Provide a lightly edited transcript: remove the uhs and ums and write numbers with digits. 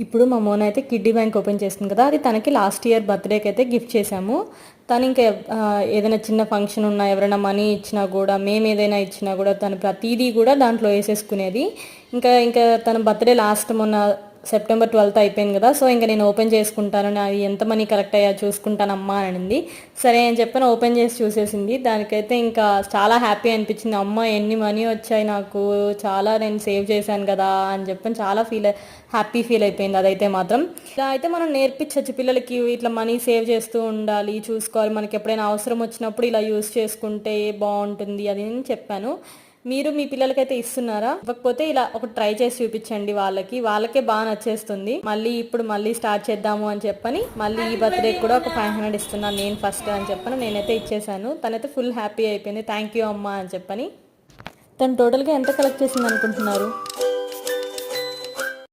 ఇప్పుడు మా మోన అయితే కిడ్డీ బ్యాంక్ ఓపెన్ చేస్తుంది కదా, అది తనకి లాస్ట్ ఇయర్ బర్త్డేకి అయితే గిఫ్ట్ చేశాము. తను ఇంకా ఏదైనా చిన్న ఫంక్షన్ ఉన్నా, ఎవరైనా మనీ ఇచ్చినా కూడా, మేము ఏదైనా ఇచ్చినా కూడా తను ప్రతిదీ కూడా దాంట్లో వేసేసుకునేది. ఇంకా తన బర్త్డే లాస్ట్ మొన్న సెప్టెంబర్ 12th అయిపోయింది కదా, సో ఇంకా నేను ఓపెన్ చేసుకుంటాను, అవి ఎంత మనీ కరెక్ట్ అయ్యా చూసుకుంటానమ్మా అని అనింది. సరే అని చెప్పని ఓపెన్ చేసి చూసేసింది. దానికైతే ఇంకా చాలా హ్యాపీ అనిపించింది. అమ్మ ఎన్ని మనీ వచ్చాయి నాకు, చాలా నేను సేవ్ చేశాను కదా అని చెప్పని చాలా హ్యాపీ ఫీల్ అయిపోయింది. అదైతే మాత్రం ఇలా అయితే మనం నేర్పించవచ్చు పిల్లలకి, ఇట్లా మనీ సేవ్ చేస్తూ ఉండాలి, చూసుకోవాలి, మనకి ఎప్పుడైనా అవసరం వచ్చినప్పుడు ఇలా యూస్ చేసుకుంటే బాగుంటుంది అది అని చెప్పాను. మీరు మీ పిల్లలకైతే ఇస్తున్నారా? ఇవ్వకపోతే ఇలా ఒక ట్రై చేసి చూపించండి, వాళ్ళకే బాగా నచ్చేస్తుంది. మళ్ళీ స్టార్ట్ చేద్దాము అని చెప్పని మళ్ళీ ఈ బర్త్డే కూడా ఒక 500 ఇస్తున్నాను నేను ఫస్ట్ అని చెప్పని నేనైతే ఇచ్చేసాను. తనైతే ఫుల్ హ్యాపీ అయిపోయింది. థ్యాంక్ యూ అమ్మా అని చెప్పని. తను టోటల్గా ఎంత కలెక్ట్ చేసింది అనుకుంటున్నారు?